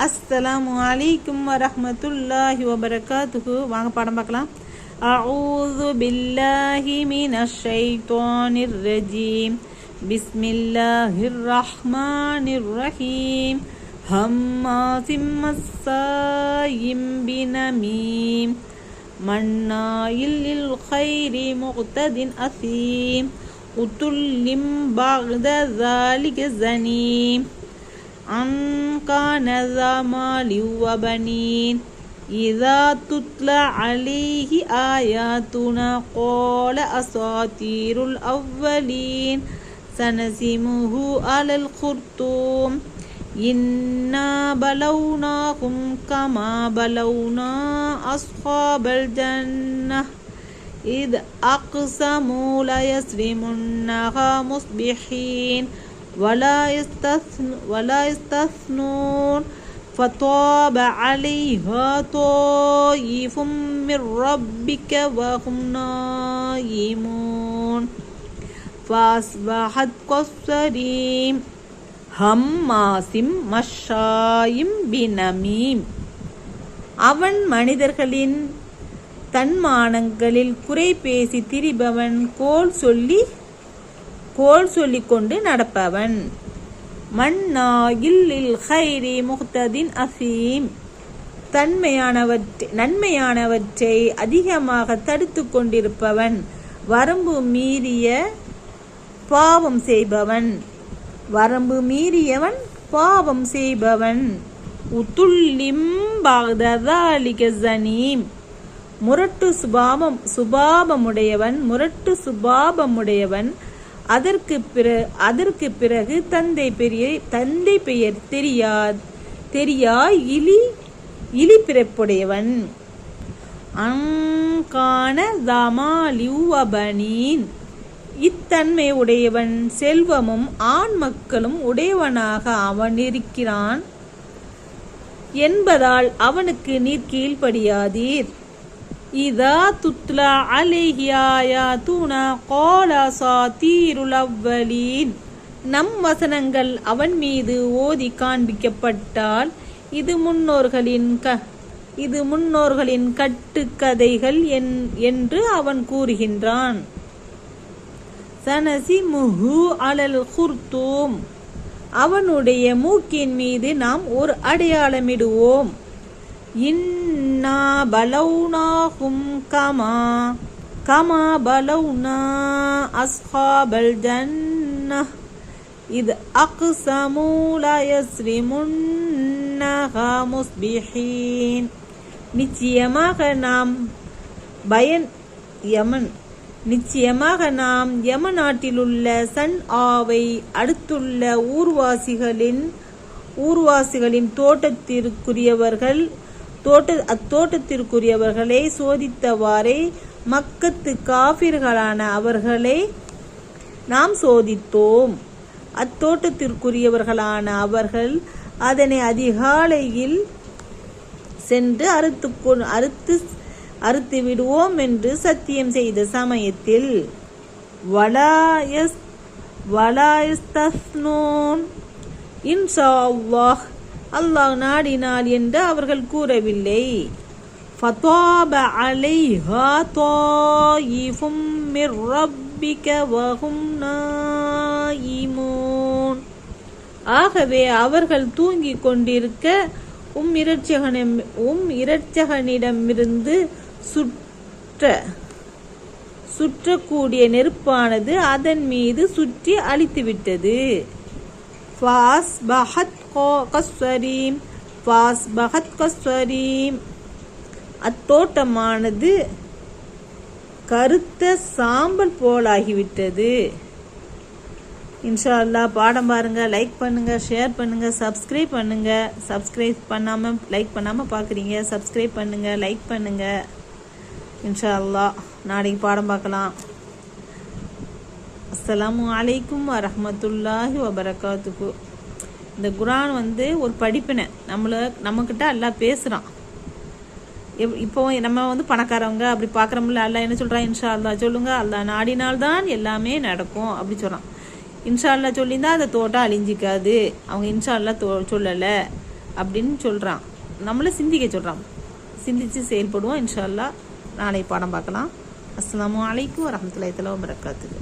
அஸ்ஸலாமு அலைக்கும் வரஹ்மத்துல்லாஹி வபரகாத்துஹு. வாங்க பாடம் பார்க்கலாம். அஊது பில்லாஹி மினஷ் ஷைத்தானிர் ரஜீம். பிஸ்மில்லாஹிர் ரஹ்மானிர் ரஹீம். ஹம்மாசிம் மஸ்ஸாயிம் பினமீம். மன்னாயில் லில் கைரி முக்ததின் அசீம். உத்துல்லிம் பஅத ஸாலிக ஸனீம். أن كان ذا مال وبنين إذا تتلى عليه آياتنا قال أساطير الأولين سنسمه على الخرطوم إنا بلوناهم كما بلونا أصحاب الجنة إذ أقسموا ليصرمنها مصبحين ولا يستثنون فطاب عليها طائف من ربك وهم نائمون فأصبحت كالصريم هماس مشاء بنميم. அவன் மனிதர்களின் தன்மானங்களில் குறை பேசி திரிபவன், கோல் சொல்லிக் கொண்டு நடப்பவன். மன்னாயில் லில் கைரி முக்ததின் அசீம். நன்மையானவற்றை அதிகமாக தடுத்து கொண்டிருப்பவன், வரம்பு மீறியவன் பாவம் செய்பவன். உத்துல்லிம் பஅத ஸாலிக ஸனீம். முரட்டு சுபாவமுடையவன். அதற்கு பிறகு தந்தை பெயர் தெரியாய் இலி பிறப்புடையவன். அங்கான தமாலி வபனீன். இத்தன்மை உடையவன், செல்வமும் ஆண் மக்களும் உடையவனாக அவன் இருக்கிறான் என்பதால் அவனுக்கு நீர் கீழ்ப்படியாதீர். இதா துத்லா அலைஹி ஆயாதுனா கால அஸாதீருல் அவ்வலீன். நம் வசனங்கள் அவன் மீது ஓதி காண்பிக்கப்பட்டால் இது முன்னோர்களின் கட்டுக்கதைகள் என்று அவன் கூறுகின்றான். சனசிமுஹு அலல் குர்தூம். அவனுடைய மூக்கின் மீது நாம் ஒரு அடையாளமிடுவோம். இன்னா பலவுனாஹும் கமா பலவுனா அஸ்ஹாபல் ஜன்னஹ் இத் அக்ஸமூ லா யஸ்ரிமுன்னஹா முஸ்பிஹீன். நிச்சயமாக நாம் யமன் நாட்டிலுள்ள சன் ஆவை அடுத்துள்ள ஊர்வாசிகளின் அத்தோட்டத்திற்குரியவர்களை சோதித்தவாறே மக்கத்து காபிர்களான அவர்களை நாம் சோதித்தோம். அத்தோட்டத்திற்குரியவர்களான அவர்கள் அதனை அதிகாலையில் சென்று அறுத்து விடுவோம் என்று சத்தியம் செய்த சமயத்தில் இன்ஷா அல்லாஹ், அல்லாஹ் நாடினாள் என்று அவர்கள் கூறவில்லை. ஃபதாப அலைஹா தாயிஃபும் மிர் ரப்பிக வஹும் நாயிமூன். ஆகவே அவர்கள் தூங்கிக் கொண்டிருக்க இரட்சகனிடமிருந்து சுற்றக்கூடிய நெருப்பானது அதன் மீது சுற்றி அழித்துவிட்டது. அத்தோட்டமானது கருத்த சாம்பல் போலாகிவிட்டது. இன்ஷா அல்லாஹ் பாடம் பாருங்க, லைக் பண்ணுங்க, ஷேர் பண்ணுங்க, சப்ஸ்கிரைப் பண்ணுங்க. சப்ஸ்கிரைப் பண்ணாம லைக் பண்ணாம பாக்குறீங்க, சப்ஸ்கிரைப் பண்ணுங்க, லைக் பண்ணுங்க. இன்ஷா அல்லாஹ் நாளைக்கு பாடம் பார்க்கலாம். அஸ்ஸலாமு அலைக்கும் வரஹ்மத்துல்லாஹி வபரகாத்துஹு. இந்த குர்ஆன் ஒரு படிப்பினை. நம்மக்கிட்ட அல்லாஹ் பேசுகிறான். இப்போ நம்ம பணக்காரவங்க அப்படி பார்க்குறோம்ல, அல்லாஹ் என்ன சொல்கிறான்? இன்ஷா அல்லாஹ் சொல்லுங்க, அல்லாஹ் நாடினால்தான் எல்லாமே நடக்கும் அப்படி சொல்கிறான். இன்ஷா அல்லாஹ் சொல்லியிருந்தா அந்த தோட்டம் அழிஞ்சிக்காது. அவங்க இன்ஷா அல்லாஹ் சொல்லலை. அப்படின்னு சொல்கிறான். நம்மளை சிந்திக்க சொல்கிறான். சிந்தித்து செயல்படுவோம். இன்ஷா அல்லாஹ் நாளை பாடம் பார்க்கலாம். அஸ்ஸலாமு அலைக்கும் வரஹ்மத்துல்லாஹி தஆலா வபரகாத்துஹு.